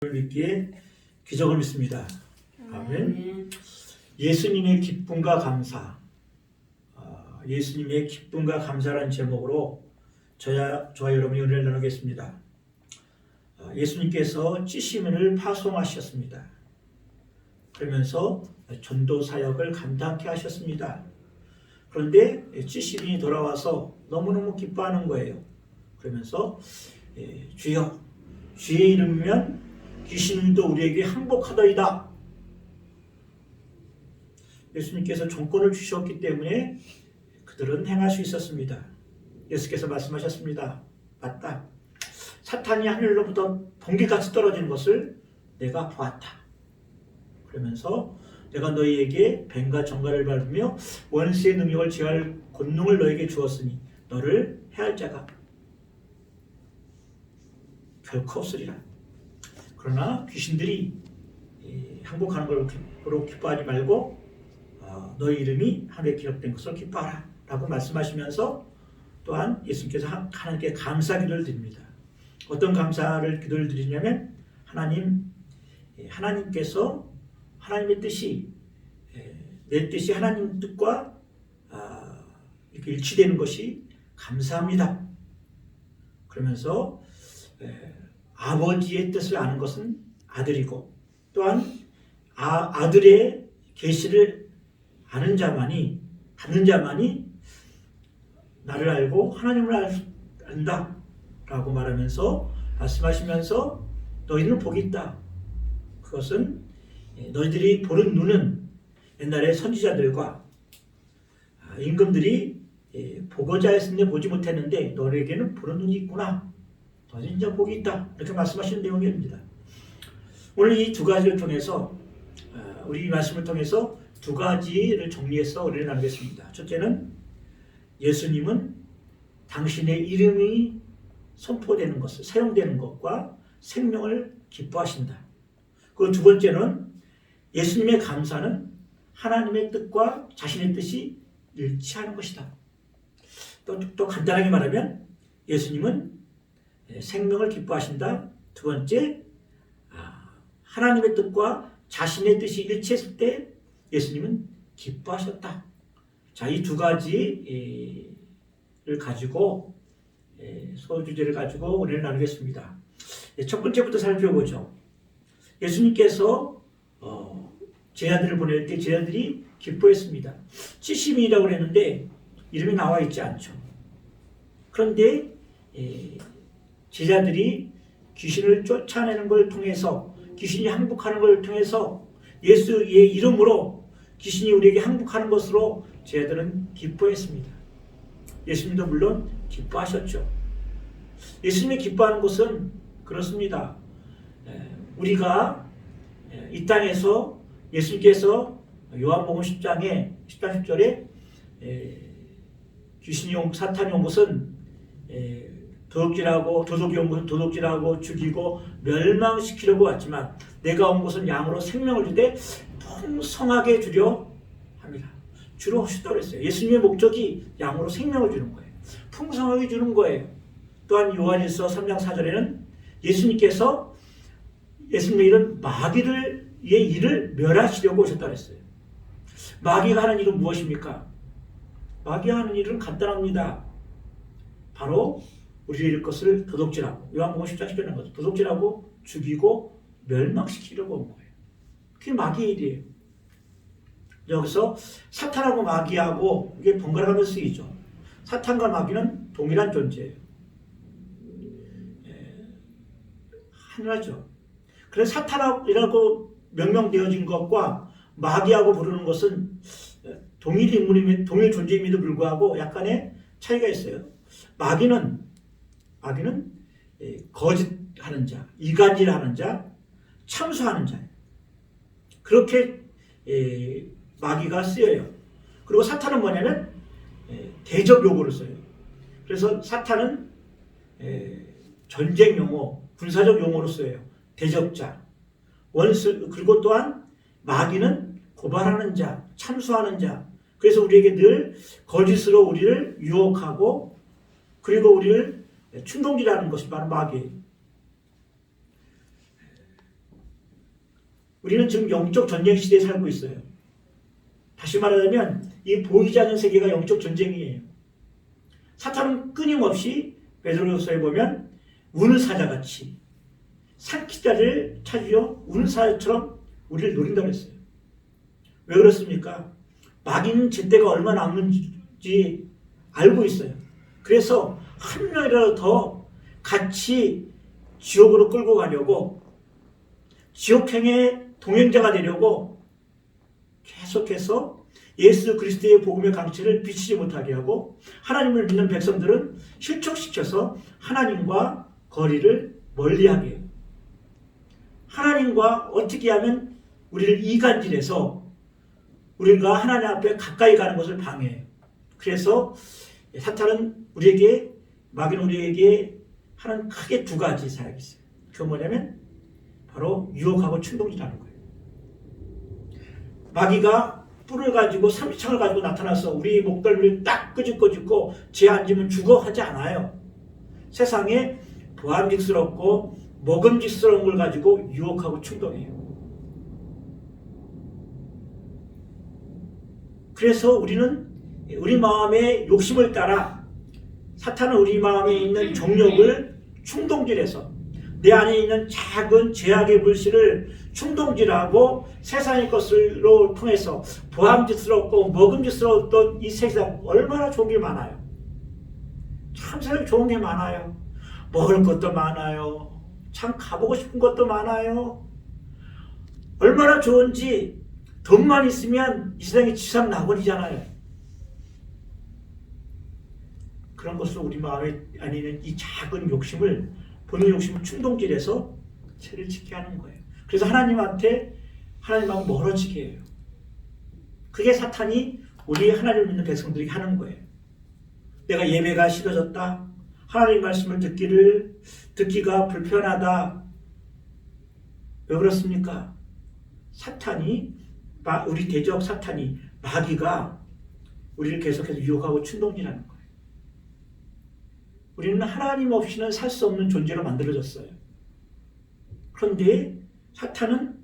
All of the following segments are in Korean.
믿기에 기적을 믿습니다. 아멘. 예수님의 기쁨과 감사, 예수님의 기쁨과 감사라는 제목으로 저와 여러분이 은혜를 나누겠습니다. 예수님께서 찌시민을 파송하셨습니다. 그러면서 전도 사역을 감당케 하셨습니다. 그런데 찌시민이 돌아와서 너무너무 기뻐하는 거예요. 그러면서 주여, 주의 이름이면 귀신도 우리에게 항복하더이다. 예수님께서 종권을 주셨기 때문에 그들은 행할 수 있었습니다. 예수께서 말씀하셨습니다. 맞다. 사탄이 하늘로부터 번개같이 떨어지는 것을 내가 보았다. 그러면서 내가 너희에게 뱀과 정갈을 밟으며 원수의 능력을 제할 권능을 너에게 주었으니 너를 해할 자가 결코 없으리라. 그러나 귀신들이 항복하는 걸로 기뻐하지 말고 너희 이름이 하늘에 기록된 것을 기뻐하라 라고 말씀하시면서 또한 예수님께서 하나님께 감사 기도를 드립니다. 어떤 감사를 기도를 드리냐면 하나님께서 하나님의 뜻이 내 뜻이 하나님 뜻과 이렇게 일치되는 것이 감사합니다. 그러면서 아버지의 뜻을 아는 것은 아들이고 또한 아들의 계시를 아는 자만이 나를 알고 하나님을 안다 라고 말씀하시면서 너희는 복이 있다. 그것은 너희들이 보는 눈은 옛날에 선지자들과 임금들이 보고자 했는데 보지 못했는데 너희에게는 보는 눈이 있구나. 너희는 진짜 복이 있다. 이렇게 말씀하시는 내용입니다. 오늘 이 두 가지를 통해서 우리 이 말씀을 통해서 두 가지를 정리해서 우리를 나누겠습니다. 첫째는 예수님은 당신의 이름이 선포되는 것을 사용되는 것과 생명을 기뻐하신다. 그 두 번째는 예수님의 감사는 하나님의 뜻과 자신의 뜻이 일치하는 것이다. 또 간단하게 말하면 예수님은 생명을 기뻐하신다. 두 번째, 하나님의 뜻과 자신의 뜻이 일치했을 때 예수님은 기뻐하셨다. 자, 이 두 가지를 가지고 소주제를 가지고 우리를 나누겠습니다. 첫 번째부터 살펴보죠. 예수님께서 제자들을 보낼 때 제자들이 기뻐했습니다. 70인이라고 그랬는데 이름이 나와 있지 않죠. 그런데 제자들이 귀신을 쫓아내는 걸 통해서 귀신이 항복하는 걸 통해서 예수의 이름으로 귀신이 우리에게 항복하는 것으로 제자들은 기뻐했습니다. 예수님도 물론 기뻐하셨죠. 예수님이 기뻐하는 것은 그렇습니다. 우리가 이 땅에서 예수님께서 요한복음 10장에 10장 10절에 귀신이 사탄이 온 것은 도둑이 온 것은 도둑질하고 죽이고 멸망시키려고 왔지만 내가 온 것은 양으로 생명을 주되 풍성하게 주려 합니다. 주로 하셨다고 그랬어요. 예수님의 목적이 양으로 생명을 주는 거예요. 풍성하게 주는 거예요. 또한 요한일서 3장 4절에는 예수님께서 예수님의 일은 마귀의 일을 멸하시려고 오셨다고 했어요. 마귀가 하는 일은 무엇입니까? 마귀가 하는 일은 간단합니다. 바로 우리의 것을 도둑질하고 요한복음 10장 10절에 거죠. 도둑질하고 죽이고 멸망시키려고 온 거예요. 그게 마귀의 일이에요. 여기서 사탄하고 마귀하고 이게 번갈아가며 쓰이죠. 사탄과 마귀는 동일한 존재예요. 하나죠. 그래서 사탄이라고 명명되어진 것과 마귀하고 부르는 것은 동일 인물임에도 동일 존재임에도 불구하고 약간의 차이가 있어요. 마귀는 거짓하는 자, 이간질하는 자, 참수하는 자예요. 그렇게 마귀가 쓰여요. 그리고 사탄은 뭐냐면 대적 용어를 써요. 그래서 사탄은 전쟁 용어, 군사적 용어로 쓰여요. 대적자, 원수, 그리고 또한 마귀는 고발하는 자, 참수하는 자. 그래서 우리에게 늘 거짓으로 우리를 유혹하고 그리고 우리를 충동질하는 것이 바로 마귀예요. 우리는 지금 영적 전쟁 시대에 살고 있어요. 다시 말하자면 이 보이지 않는 세계가 영적 전쟁이에요. 사탄은 끊임없이 베드로서에 보면 우는 사자같이 산기자를 찾으려 우는 사자처럼 우리를 노린다고 했어요. 왜 그렇습니까? 마귀는 제때가 얼마나 남는지 알고 있어요. 그래서 한 명이라도 더 같이 지옥으로 끌고 가려고, 지옥행의 동행자가 되려고 계속해서 예수 그리스도의 복음의 강체를 비치지 못하게 하고, 하나님을 믿는 백성들은 실족시켜서 하나님과 거리를 멀리하게 해요. 하나님과 어떻게 하면 우리를 이간질해서 우리가 하나님 앞에 가까이 가는 것을 방해해요. 그래서 사탄은 우리에게, 마귀는 우리에게 하는 크게 두 가지 사역이 있어요. 그건 뭐냐면 바로 유혹하고 충동질하는 거예요. 마귀가 뿔을 가지고 삼지창을 가지고 나타나서 우리 목덜미를 딱 끄집고 쟤 앉으면 죽어 하지 않아요. 세상에 보암직스럽고 먹음직스러운 걸 가지고 유혹하고 충동해요. 그래서 우리는 우리 마음의 욕심을 따라, 사탄은 우리 마음에 있는 정욕을 충동질해서 내 안에 있는 작은 죄악의 물질을 충동질하고 세상의 것으로 통해서 보암직스럽고 먹음직스러웠던 이 세상, 얼마나 좋은 게 많아요. 참 세상에 좋은 게 많아요. 먹을 것도 많아요. 참 가보고 싶은 것도 많아요. 얼마나 좋은지, 돈만 있으면 이 세상에 지상낙원이잖아요. 그런 것으로 우리 마음에 안에 있는 이 작은 욕심을, 본인 욕심을 충동질해서 죄를 짓게 하는 거예요. 그래서 하나님한테, 하나님하고 멀어지게 해요. 그게 사탄이 우리 하나님을 믿는 백성들에게 하는 거예요. 내가 예배가 싫어졌다, 하나님 말씀을 듣기가 불편하다. 왜 그렇습니까? 사탄이, 우리 대적 사탄이, 마귀가 우리를 계속해서 유혹하고 충동질하는 거예요. 우리는 하나님 없이는 살 수 없는 존재로 만들어졌어요. 그런데 사탄은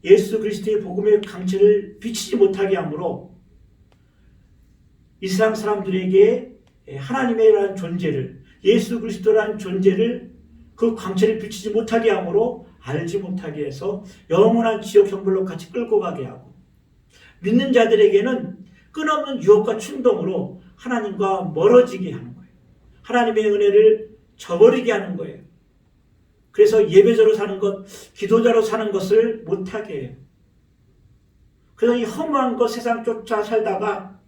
예수 그리스도의 복음의 강체를 비치지 못하게 하므로 이 세상 사람들에게 하나님이라는 존재를, 예수 그리스도라는 존재를, 그 강체를 비치지 못하게 하므로 알지 못하게 해서 영원한 지옥 형벌로 같이 끌고 가게 하고, 믿는 자들에게는 끊없는 유혹과 충동으로 하나님과 멀어지게 하는 거예요. 하나님의 은혜를 저버리게 하는 거예요. 그래서 예배자로 사는 것, 기도자로 사는 것을 못하게 해요. 그래서 이 허무한 것 세상 쫓아 살다가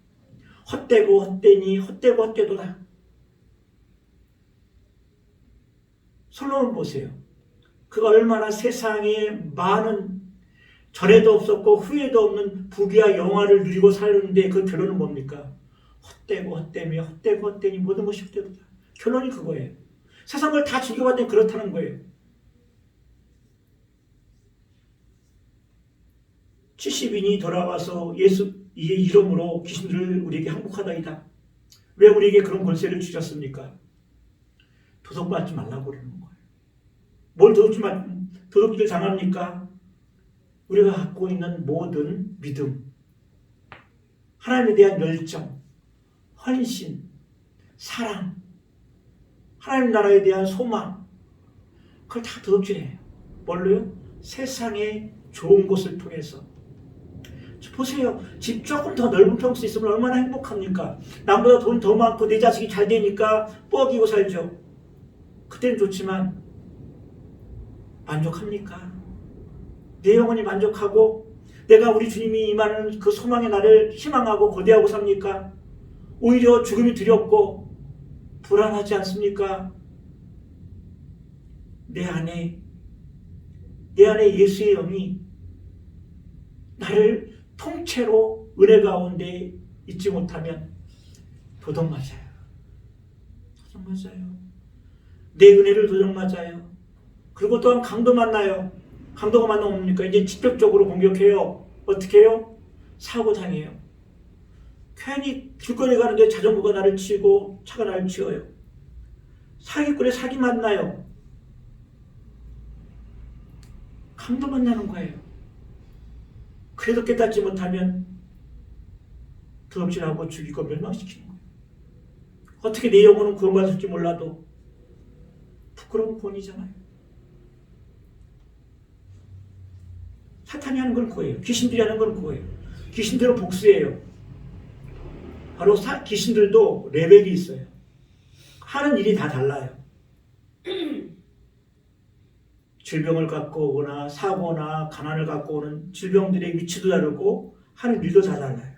헛되고 헛되니 헛되고 헛되도다. 솔로몬 보세요. 그가 얼마나 세상에 많은, 전에도 없었고 후에도 없는 부귀와 영화를 누리고 살았는데 그 결론은 뭡니까? 헛되고 헛되며 헛되고 헛되니 모든 것이 헛되도다. 결론이 그거예요. 세상 걸 다 즐겨봤더니 그렇다는 거예요. 70인이 돌아와서 예수의 이름으로 귀신들을 우리에게 항복하다이다. 왜 우리에게 그런 권세를 주셨습니까? 도둑맞지 말라고 그러는 거예요. 뭘 도둑질 당합니까? 우리가 갖고 있는 모든 믿음, 하나님에 대한 열정, 헌신, 사랑, 하나님 나라에 대한 소망, 그걸 다 도둑질해요. 뭘로요? 세상의 좋은 것을 통해서. 보세요. 집 조금 더 넓은 평수 있으면 얼마나 행복합니까? 남보다 돈 더 많고 내 자식이 잘 되니까 뻐기고 살죠. 그때는 좋지만 만족합니까? 내 영혼이 만족하고 내가 우리 주님이 임하는 그 소망의 날을 희망하고 고대하고 삽니까? 오히려 죽음이 두렵고 불안하지 않습니까? 내 안에 예수의 영이 나를 통째로 은혜 가운데 있지 못하면 도둑맞아요. 도둑맞아요. 내 은혜를 도둑맞아요. 그리고 또한 강도 만나요. 강도가 만나면 뭡니까? 이제 직접적으로 공격해요. 어떻게 해요? 사고 당해요. 괜히 길거리 가는데 자전거가 나를 치고 차가 나를 치어요. 사기꾼에 사기 만나요. 강도 만나는 거예요. 그래도 깨닫지 못하면 도둑질하고 죽이고 멸망시키는 거예요. 어떻게 내 영혼은 구원받을지 몰라도 부끄러운 본이잖아요. 사탄이 하는 건 그거예요. 귀신들이 하는 건 그거예요. 귀신들은 복수예요. 바로 귀신들도 레벨이 있어요. 하는 일이 다 달라요. 질병을 갖고 오거나 사고나 가난을 갖고 오는 질병들의 위치도 다르고 하는 일도 다 달라요.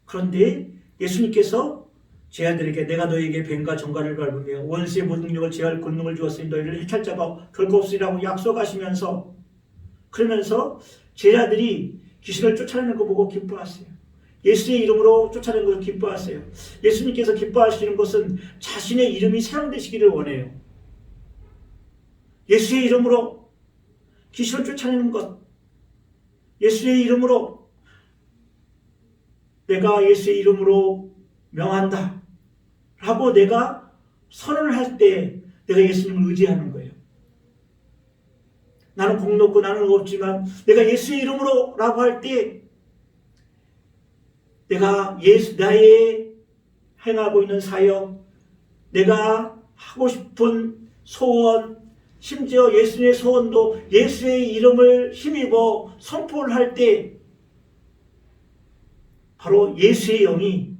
그런데 예수님께서 제 아들에게 내가 너에게 뱀과 정갈을 밟으며 원수의 모든 능력을 제할 권능을 주었으니 너희를 해칠 자가 결코 없으리라고 약속하시면서, 그러면서 제자들이 귀신을 쫓아내는 거 보고 기뻐하세요. 예수의 이름으로 쫓아내는 것을 기뻐하세요. 예수님께서 기뻐하시는 것은 자신의 이름이 사용되시기를 원해요. 예수의 이름으로 귀신을 쫓아내는 것, 예수의 이름으로 내가 예수의 이름으로 명한다 라고 내가 선언을 할 때 내가 예수님을 의지하는 거예요. 나는 복 높고 나는 없지만 내가 예수의 이름으로 라고 할 때 내가 나의 행하고 있는 사역, 내가 하고 싶은 소원, 심지어 예수의 소원도 예수의 이름을 힘입어 선포를 할 때 바로 예수의 영이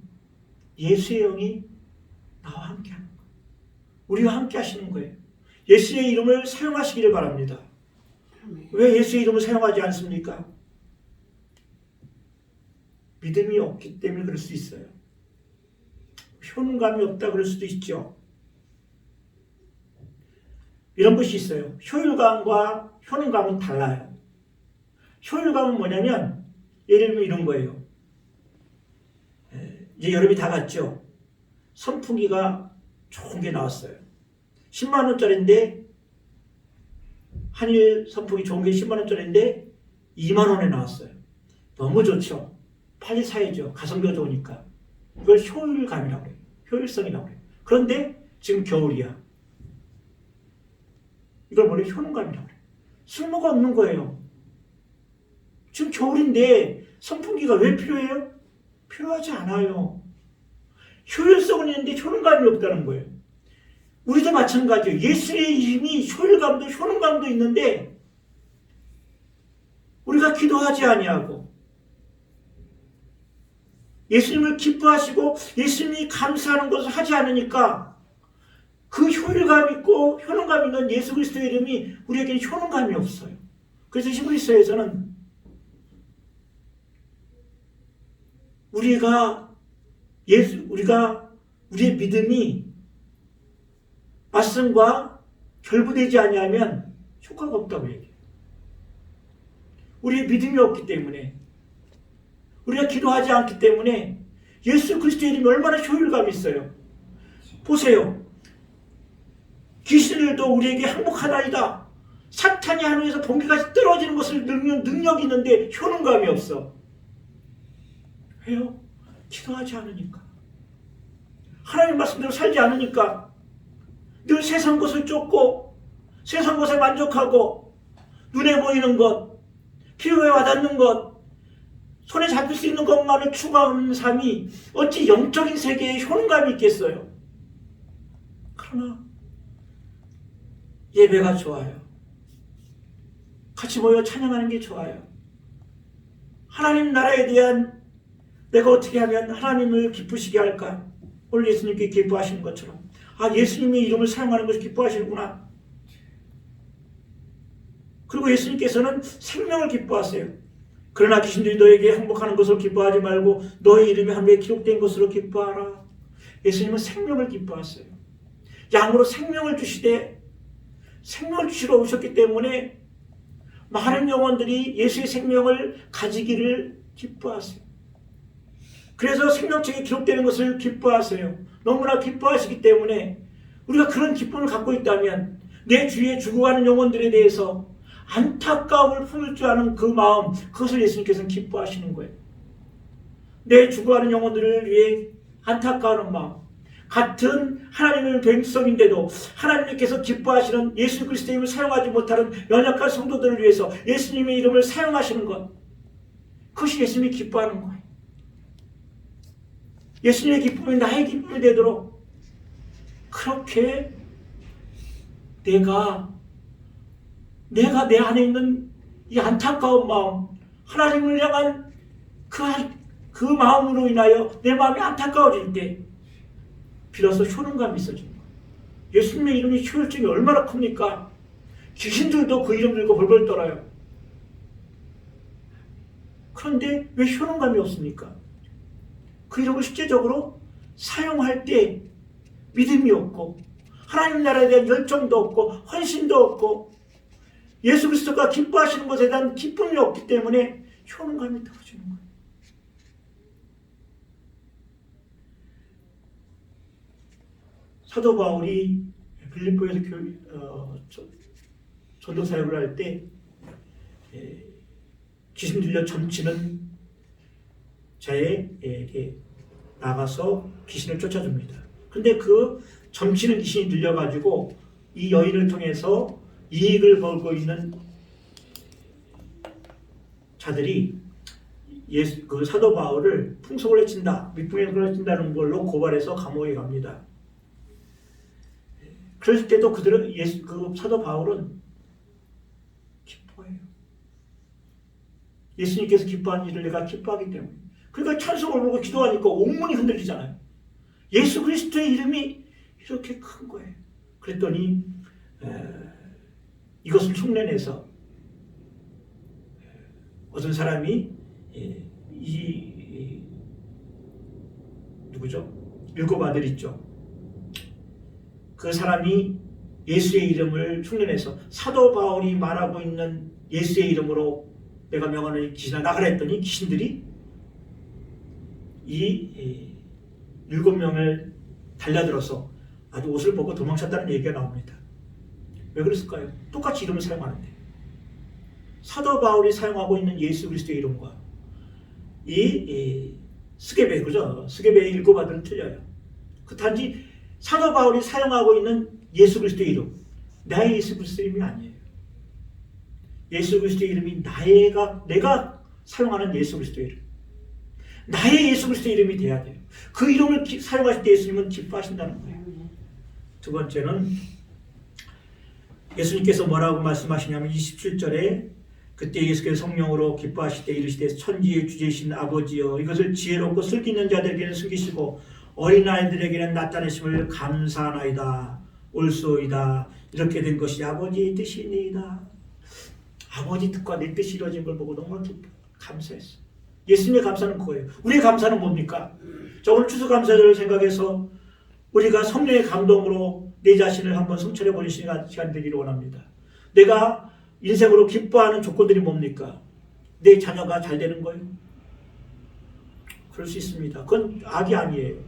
나와 함께 하는 거예요. 우리와 함께 하시는 거예요. 예수의 이름을 사용하시기를 바랍니다. 왜 예수의 이름을 사용하지 않습니까? 믿음이 없기 때문에 그럴 수 있어요. 효능감이 없다 그럴 수도 있죠. 이런 것이 있어요. 효율감과 효능감은 달라요. 효율감은 뭐냐면 예를 들면 이런 거예요. 이제 여름이 다 갔죠. 선풍기가 좋은 게 나왔어요. 10만 원짜리인데 한일 선풍기 좋은 게 10만 원짜리인데 2만 원에 나왔어요. 너무 좋죠. 빨리 사야죠. 가성비가 좋으니까. 이걸 효율감이라고 해요. 효율성이라고 해요. 그런데 지금 겨울이야. 이걸 뭐래요? 효능감이라고 해요. 쓸모가 없는 거예요. 지금 겨울인데 선풍기가 왜 필요해요? 필요하지 않아요. 효율성은 있는데 효능감이 없다는 거예요. 우리도 마찬가지예요. 예수의 이름이 효율감도 효능감도 있는데 우리가 기도하지 아니하고 예수님을 기뻐하시고 예수님이 감사하는 것을 하지 않으니까 그 효율감 있고 효능감 있는 예수 그리스도의 이름이 우리에게는 효능감이 없어요. 그래서 히브리서에서는 우리가 우리의 믿음이 말씀과 결부되지 아니하면 효과가 없다고 얘기해요. 우리의 믿음이 없기 때문에, 우리가 기도하지 않기 때문에 예수 그리스도의 이름이 얼마나 효율감이 있어요. 보세요. 귀신들도 우리에게 항복하나이다. 사탄이 하늘에서 번개같이 떨어지는 것을 늙는 능력이 있는데 효능감이 없어. 왜요? 기도하지 않으니까. 하나님 말씀대로 살지 않으니까. 늘 세상 것을 쫓고 세상 것에 만족하고 눈에 보이는 것, 필요에 와닿는 것, 손에 잡힐 수 있는 것만을 추구하는 삶이 어찌 영적인 세계에 효능감이 있겠어요? 그러나 예배가 좋아요. 같이 모여 찬양하는 게 좋아요. 하나님 나라에 대한 내가 어떻게 하면 하나님을 기쁘시게 할까? 오늘 예수님께 기뻐하시는 것처럼 예수님의 이름을 사용하는 것을 기뻐하시는구나. 그리고 예수님께서는 생명을 기뻐하세요. 그러나 귀신들이 너에게 항복하는 것을 기뻐하지 말고 너의 이름이 하늘에 기록된 것으로 기뻐하라. 예수님은 생명을 기뻐하세요. 양으로 생명을 주시되 생명을 주시러 오셨기 때문에 많은 영혼들이 예수의 생명을 가지기를 기뻐하세요. 그래서 생명책에 기록되는 것을 기뻐하세요. 너무나 기뻐하시기 때문에 우리가 그런 기쁨을 갖고 있다면 내 주위에 죽어가는 영혼들에 대해서 안타까움을 품을 줄 아는 그 마음, 그것을 예수님께서는 기뻐하시는 거예요. 내 죽어가는 영혼들을 위해 안타까워하는 마음, 같은 하나님의 백성인데도 하나님께서 기뻐하시는 예수 그리스도의 이름을 사용하지 못하는 연약한 성도들을 위해서 예수님의 이름을 사용하시는 것, 그것이 예수님이 기뻐하는 거예요. 예수님의 기쁨이 나의 기쁨이 되도록 그렇게 내가 내 안에 있는 이 안타까운 마음, 하나님을 향한 그 마음으로 인하여 내 마음이 안타까워질 때 비로소 효능감이 있어지는 거예요. 예수님의 이름이 효율성이 얼마나 큽니까? 귀신들도 그 이름 들고 벌벌 떨어요. 그런데 왜 효능감이 없습니까? 그 이름을 실제적으로 사용할 때 믿음이 없고 하나님 나라에 대한 열정도 없고 헌신도 없고 예수 그리스도가 기뻐하시는 것에 대한 기쁨이 없기 때문에 효능감이 떨어지는 거예요. 사도 바울이 빌립보에서 전도 사역을 할 때 귀신 들려 점치는 자에게 나가서 귀신을 쫓아줍니다. 근데 그 점치는 귀신이 들려가지고 이 여인을 통해서 이익을 벌고 있는 자들이 그 사도 바울을 풍속을 해친다, 밑붕을 해친다는 걸로 고발해서 감옥에 갑니다. 그럴 때도 그들은 그 사도 바울은 기뻐해요. 예수님께서 기뻐하는 일을 내가 기뻐하기 때문에. 그러니까 찬송을 부르고 기도하니까 온문이 흔들리잖아요. 예수 그리스도의 이름이 이렇게 큰 거예요. 그랬더니 이것을 흉내내서 어떤 사람이 누구죠? 일곱 아들 있죠. 그 사람이 예수의 이름을 흉내내서 사도 바울이 말하고 있는 예수의 이름으로 내가 명하는 귀신아 나가라 했더니 귀신들이 이 7명을 달려들어서 아주 옷을 벗고 도망쳤다는 얘기가 나옵니다. 왜 그랬을까요? 똑같이 이름을 사용하는데 사도 바울이 사용하고 있는 예수 그리스도의 이름과 이 스게베, 그죠? 스게베의 7아들은 틀려요. 그 단지 사도 바울이 사용하고 있는 예수 그리스도의 이름, 나의 예수 그리스도의 이름이 아니에요. 예수 그리스도의 이름이 내가 사용하는 예수 그리스도의 이름, 나의 예수 그리스도의 이름이 돼야 돼요. 그 이름을 사용하실 때 예수님은 기뻐하신다는 거예요. 두 번째는 예수님께서 뭐라고 말씀하시냐면 27절에 그때 예수께서 성령으로 기뻐하실 때 이르시되 천지의 주제이신 아버지여 이것을 지혜롭고 슬기 있는 자들에게는 숨기시고 어린아이들에게는 나타내심을 감사하나이다. 옳소이다. 이렇게 된 것이 아버지의 뜻이니이다. 아버지 뜻과 내 뜻이 이루어진 걸 보고 너무 감사했어. 예수님의 감사는 그거예요. 우리의 감사는 뭡니까? 자, 오늘 추수감사절을 생각해서 우리가 성령의 감동으로 내 자신을 한번 성찰해보는 시간 되기를 원합니다. 내가 인생으로 기뻐하는 조건들이 뭡니까? 내 자녀가 잘 되는 거예요. 그럴 수 있습니다. 그건 악이 아니에요.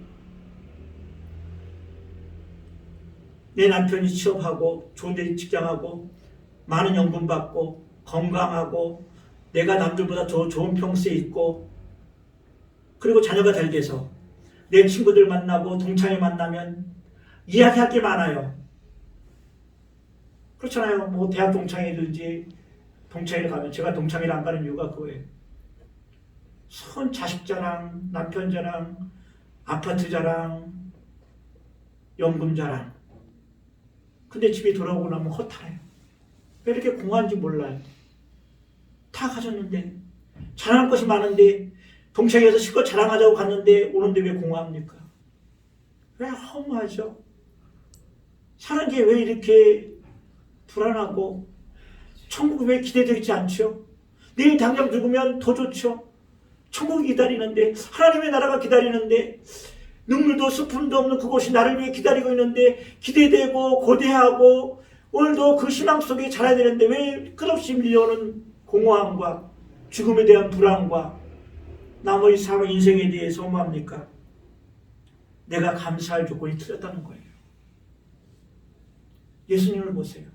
내 남편이 취업하고 좋은 데 직장하고 많은 연금 받고 건강하고 내가 남들보다 좋은 평수에 있고 그리고 자녀가 잘 돼서 내 친구들 만나고 동창회 만나면 이야기할 게 많아요. 그렇잖아요. 뭐 대학 동창회든지 동창회를 가면 제가 동창회를 안 가는 이유가 그거예요. 손 자식 자랑, 남편 자랑, 아파트 자랑, 연금 자랑. 근데 집에 돌아오고 나면 허탈해요. 왜 이렇게 공허한지 몰라요. 다 가졌는데 자랑할 것이 많은데 동창회에서 실컷 자랑하자고 갔는데 오는데 왜 공허합니까? 왜 허무하죠? 사는 게 왜 이렇게 불안하고 천국이 왜 기대되지 않죠? 내일 당장 죽으면 더 좋죠? 천국이 기다리는데 하나님의 나라가 기다리는데 눈물도 슬픔도 없는 그곳이 나를 위해 기다리고 있는데 기대되고 고대하고 오늘도 그 희망 속에 자라야 되는데 왜 끝없이 밀려오는 공허함과 죽음에 대한 불안과 나머지 삶의 인생에 대해서 허무합니까? 내가 감사할 조건이 틀렸다는 거예요. 예수님을 보세요.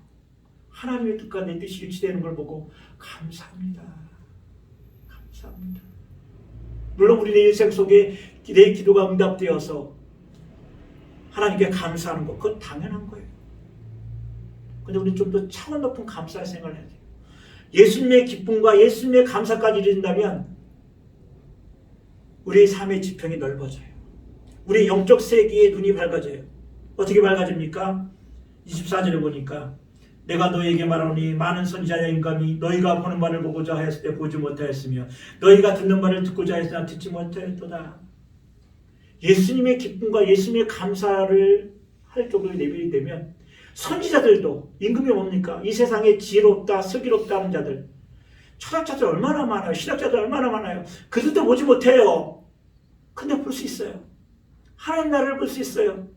하나님의 뜻과 내 뜻이 일치되는 걸 보고 감사합니다. 감사합니다. 물론 우리 내 인생 속에 내 기도가 응답되어서 하나님께 감사하는 것, 그건 당연한 거예요. 근데 우리는 좀 더 차원 높은 감사의 생각을 해야 돼요. 예수님의 기쁨과 예수님의 감사까지 이룬다면 우리의 삶의 지평이 넓어져요. 우리의 영적 세계의 눈이 밝아져요. 어떻게 밝아집니까? 24절에 보니까 내가 너희에게 말하노니 많은 선지자와 인감이 너희가 보는 바를 보고자 하였을 때 보지 못하였으며 너희가 듣는 바를 듣고자 하였으나 듣지 못하였도다. 예수님의 기쁨과 예수님의 감사를 할 정도로 레벨이 되면 선지자들도 임금이 뭡니까? 이 세상에 지혜롭다, 슬기롭다 하는 자들, 철학자들 얼마나 많아요. 신학자들 얼마나 많아요. 그들도 보지 못해요. 근데 볼 수 있어요. 하나님 나라를 볼 수 있어요.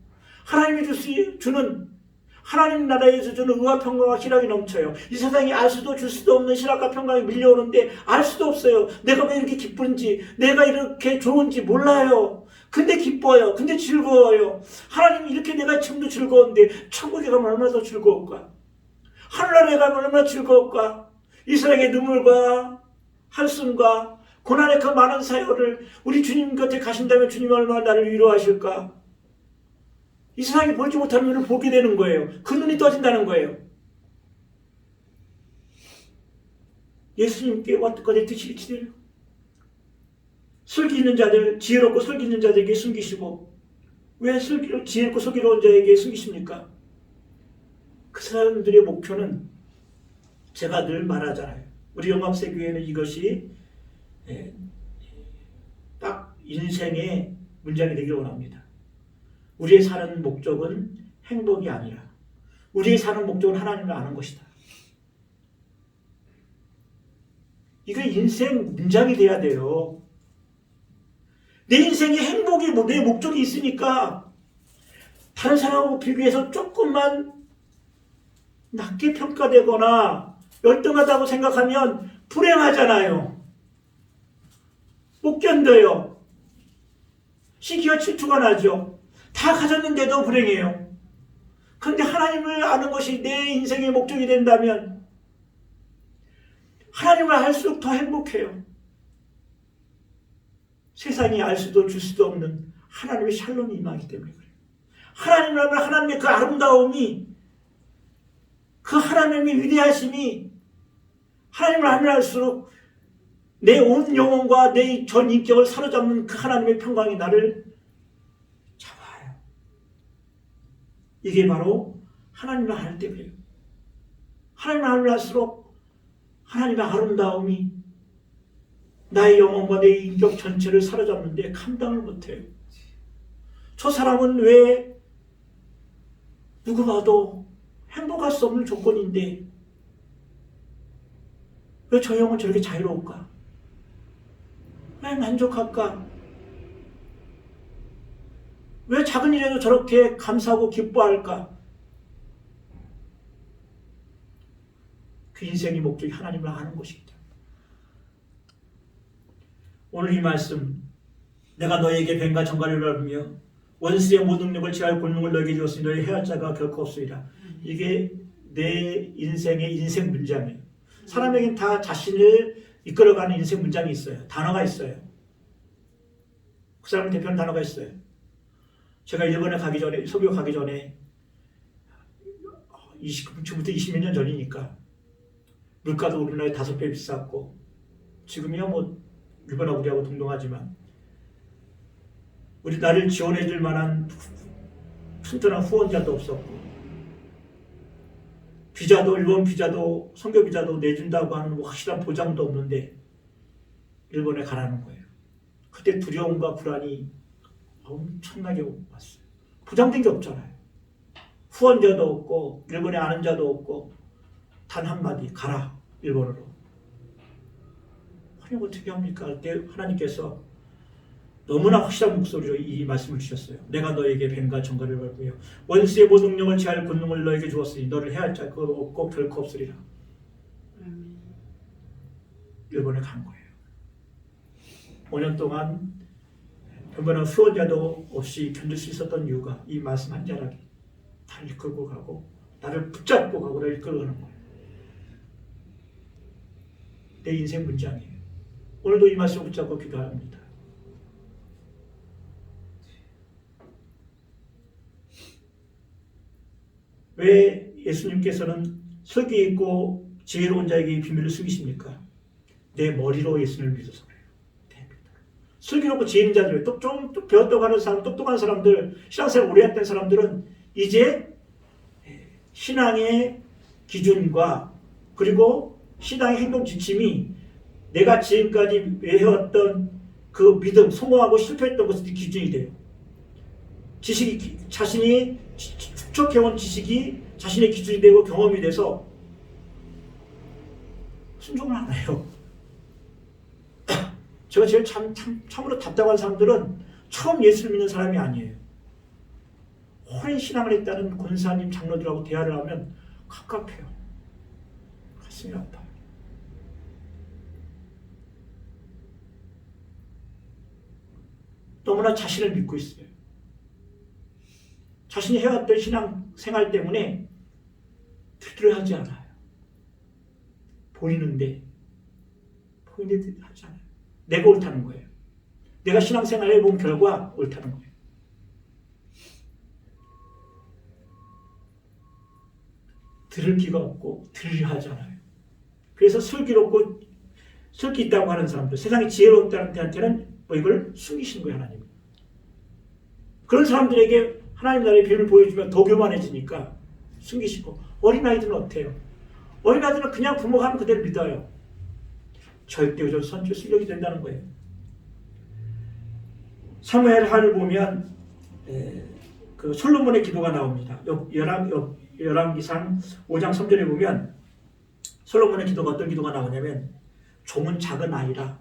하나님이 주는 하나님 나라에서 주는 의와 평강과 희락이 넘쳐요. 이 세상에 알 수도 줄 수도 없는 희락과 평강이 밀려오는데 알 수도 없어요. 내가 왜 이렇게 기쁜지, 내가 이렇게 좋은지 몰라요. 근데 기뻐요. 근데 즐거워요. 하나님이 이렇게 내가 지금도 즐거운데 천국에 가면 얼마나 더 즐거울까? 하늘나라에 가면 얼마나 즐거울까? 이 세상의 눈물과 한숨과 고난의 그 많은 사역을 우리 주님 곁에 가신다면 주님 얼마나 나를 위로하실까? 이 세상에 보지 못하는 눈을 보게 되는 거예요. 그 눈이 떠진다는 거예요. 예수님께 왔다까지 뜻이 일치돼요. 슬기 있는 자들, 지혜롭고 슬기 있는 자들에게 숨기시고 왜 지혜롭고 슬기로운 자에게 숨기십니까? 그 사람들의 목표는 제가 늘 말하잖아요. 우리 영광세교회는 이것이 딱 인생의 문장이 되기를 원합니다. 우리의 사는 목적은 행복이 아니라 우리의 사는 목적은 하나님을 아는 것이다. 이거 인생 문장이 돼야 돼요. 내 인생에 행복이 내 목적이 있으니까 다른 사람하고 비교해서 조금만 낮게 평가되거나 열등하다고 생각하면 불행하잖아요. 못 견뎌요. 시기와 질투가 나죠. 다 가졌는데도 불행해요. 그런데 하나님을 아는 것이 내 인생의 목적이 된다면 하나님을 알수록 더 행복해요. 세상이 알 수도 줄 수도 없는 하나님의 샬롬이 임하기 때문에 그래요. 하나님을 알면 하나님의 그 아름다움이, 그 하나님의 위대하심이 하나님을 알면 알수록 내 온 영혼과 내 전 인격을 사로잡는 그 하나님의 평강이 나를 잡아요. 이게 바로 하나님을 알 때 그래요. 하나님을 알면 알수록 하나님의 아름다움이 나의 영혼과 내 인격 전체를 사로잡는데 감당을 못해요. 저 사람은 왜 누구 봐도 행복할 수 없는 조건인데 왜 저 영혼 저렇게 자유로울까? 왜 만족할까? 왜 작은 일에도 저렇게 감사하고 기뻐할까? 그 인생의 목적이 하나님을 아는 것이기 때문에. 오늘 이 말씀, 내가 너에게 뱀과 정갈을 밟으며 원수의 모든 능력을 취할 권능을 너에게 주었으니 너의 해할 자가 결코 없으리라. 이게 내 인생의 인생 문장이에요. 사람에게는 다 자신을 이끌어가는 인생 문장이 있어요. 단어가 있어요. 그 사람을 대표하는 단어가 있어요. 제가 일본에 가기 전에, 설교 가기 전에 지금부터 20몇 년 전이니까 물가도 우리나라에 5배 비쌌고 지금이야 뭐 일본하고 우리하고 동등하지만 우리 나를 지원해 줄 만한 튼튼한 후원자도 없었고 비자도 일본 비자도 선교 비자도 내준다고 하는 뭐 확실한 보장도 없는데 일본에 가라는 거예요. 그때 두려움과 불안이 엄청나게 왔어요. 보장된 게 없잖아요. 후원자도 없고 일본에 아는 자도 없고 단 한마디 가라 일본으로. 하나님 어떻게 합니까? 그때 하나님께서 너무나 확실한 목소리로 이 말씀을 주셨어요. 내가 너에게 뱀과 정갈을 밟으며 원수의 모든 능력을 취할 권능을 너에게 주었으니 너를 해할 자 그거 없고 결코 없으리라. 일본에 간 거예요. 5년 동안 변변한 후원자도 없이 견딜 수 있었던 이유가 이 말씀 한 자락이 다 이끌고 가고 나를 붙잡고 가고 나를 이끌고 가는 거예요. 내 인생 문장이에요. 오늘도 이 말씀을 붙잡고 기도합니다. 왜 예수님께서는 슬기 있고 지혜로운 자에게 이 비밀을 숨기십니까? 내 머리로 예수님을 믿어서 그래요. 슬기롭고 지혜인 자들, 좀 배웠다고 하는 사람, 똑똑한 사람들, 신앙생활 오래 했던 사람들은 이제 신앙의 기준과 그리고 신앙의 행동 지침이 내가 지금까지 해왔던 그 믿음, 성공하고 실패했던 것이 기준이 돼요. 지식이, 자신이 축적해온 지식이 자신의 기준이 되고 경험이 돼서 순종을 안 해요. 제가 제일 참으로 답답한 사람들은 처음 예수를 믿는 사람이 아니에요. 오랜 신앙을 했다는 권사님, 장로들하고 대화를 하면 갑갑해요. 가슴이 아파요. 너무나 자신을 믿고 있어요. 자신이 해왔던 신앙 생활 때문에 들들을 하지 않아요. 보이는데 하지 않아요. 내가 옳다는 거예요. 내가 신앙생활 해본 결과 옳다는 거예요. 들을 기가 없고 들으려 하지 않아요. 그래서 슬기롭고 슬기 있다고 하는 사람들, 세상에 지혜롭다는 데한테는 뭐 이걸 숨기신 거예요, 하나님. 그런 사람들에게 하나님 나라의 비밀을 보여주면 더 교만해지니까 숨기시고, 어린아이들은 어때요? 어린아이들은 그냥 부모가 하면 그대로 믿어요. 절대적 선출 실력이 된다는 거예요. 사무엘하를 보면 그 솔로몬의 기도가 나옵니다. 열왕기상 5장 3절에 보면 솔로몬의 기도가 어떤 기도가 나오냐면, 종은 작은 아이라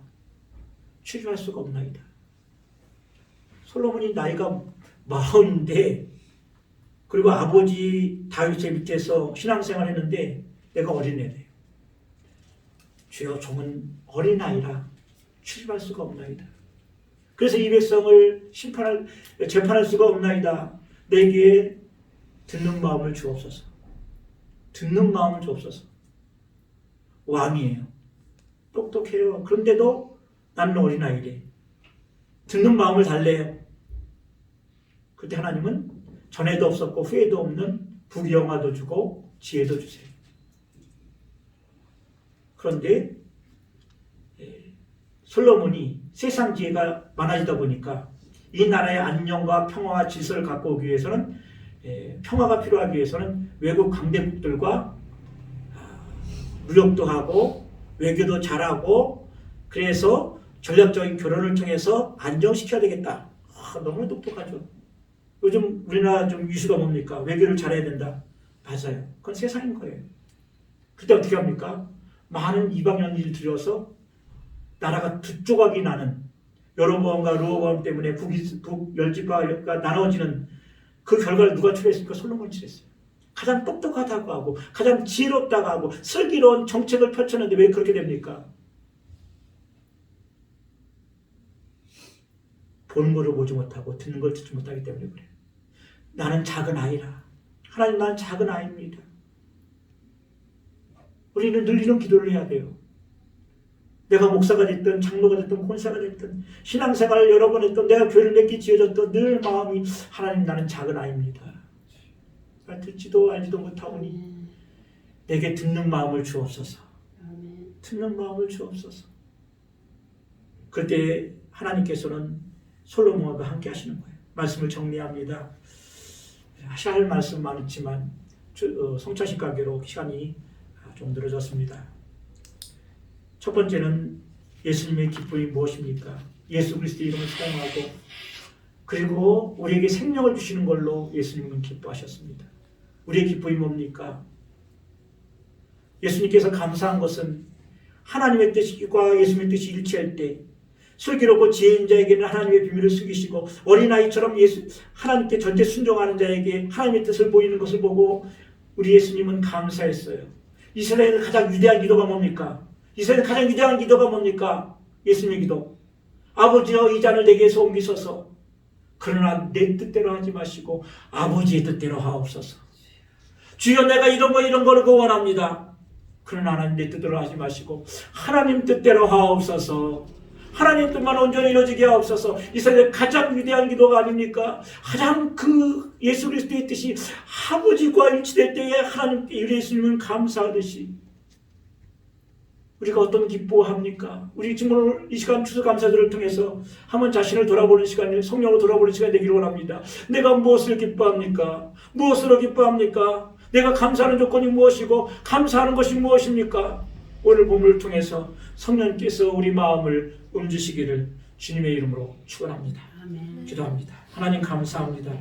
취조할 수가 없나이다. 솔로몬이 나이가 40인데 그리고 아버지 다윗의 밑에서 신앙생활 했는데 내가 어린애래요. 주여, 종은 어린아이라 출입할 수가 없나이다. 그래서 이 백성을 재판할 수가 없나이다. 내게 듣는 마음을 주옵소서. 듣는 마음을 주옵소서. 왕이에요. 똑똑해요. 그런데도 나는 어린아이래. 듣는 마음을 달래요. 그때 하나님은 전에도 없었고 후에도 없는 부귀영화도 주고 지혜도 주세요. 그런데 솔로몬이 세상 지혜가 많아지다 보니까 이 나라의 안녕과 평화와 질서를 갖고 오기 위해서는, 평화가 필요하기 위해서는 외국 강대국들과 무역도 하고 외교도 잘하고, 그래서 전략적인 결혼을 통해서 안정시켜야 되겠다. 너무 똑똑하죠. 요즘 우리나라 좀 이슈가 뭡니까? 외교를 잘해야 된다. 맞아요. 그건 세상인 거예요. 그때 어떻게 합니까? 많은 이방인들을 들여서 나라가 두 조각이 나는, 여로보암과 르호보암 때문에 북열지파가 나눠지는 그 결과를 누가 초래했습니까? 솔로몬이 초래했어요. 가장 똑똑하다고 하고 가장 지혜롭다고 하고 슬기로운 정책을 펼쳤는데 왜 그렇게 됩니까? 보는 것을 보지 못하고 듣는 걸 듣지 못하기 때문에 그래요. 나는 작은 아이라. 하나님, 나는 작은 아이입니다. 우리는 늘 이런 기도를 해야 돼요. 내가 목사가 됐든 장로가 됐든 권사가 됐든 신앙생활을 여러 번 했던, 내가 교회를 몇 개 지어줬던 늘 마음이, 하나님, 나는 작은 아이입니다. 듣지도 알지도 못하오니 내게 듣는 마음을 주옵소서. 듣는 마음을 주옵소서. 그때 하나님께서는 솔로몬과 함께 하시는 거예요. 말씀을 정리합니다. 하셔야 할 말씀 많지만 성찬식 관계로 시간이 좀 늘어졌습니다. 첫 번째는 예수님의 기쁨이 무엇입니까? 예수 그리스도의 이름을 사용하고, 그리고 우리에게 생명을 주시는 걸로 예수님은 기뻐하셨습니다. 우리의 기쁨이 뭡니까? 예수님께서 감사한 것은 하나님의 뜻과 예수님의 뜻이 일치할 때 슬기롭고 지혜인 자에게는 하나님의 비밀을 숨기시고, 어린아이처럼 하나님께 전제 순종하는 자에게 하나님의 뜻을 보이는 것을 보고 우리 예수님은 감사했어요. 이스라엘의 가장 위대한 기도가 뭡니까? 이스라엘의 가장 위대한 기도가 뭡니까? 예수님의 기도. 아버지여, 이 잔을 내게서 옮기소서. 그러나 내 뜻대로 하지 마시고 아버지의 뜻대로 하옵소서. 주여, 내가 이런 거를 원합니다. 그러나 하나님 내 뜻대로 하지 마시고 하나님 뜻대로 하옵소서. 하나님 뜻만 온전히 이루어지게 하옵소서. 이 세대 가장 위대한 기도가 아닙니까? 가장 그 예수 그리스도의 뜻이 아버지과 일치될 때에 하나님께 예수님은 감사하듯이 우리가 어떤 기뻐합니까? 우리 지금 오늘 이 시간 추수감사절을 통해서 한번 자신을 돌아보는 시간을 성령으로 돌아보는 시간이 되기를 원합니다. 내가 무엇을 기뻐합니까? 무엇으로 기뻐합니까? 내가 감사하는 조건이 무엇이고 감사하는 것이 무엇입니까? 오늘 본문을 통해서 성령께서 우리 마음을 움직이시기를 주님의 이름으로 축원합니다. 아멘. 기도합니다. 하나님 감사합니다.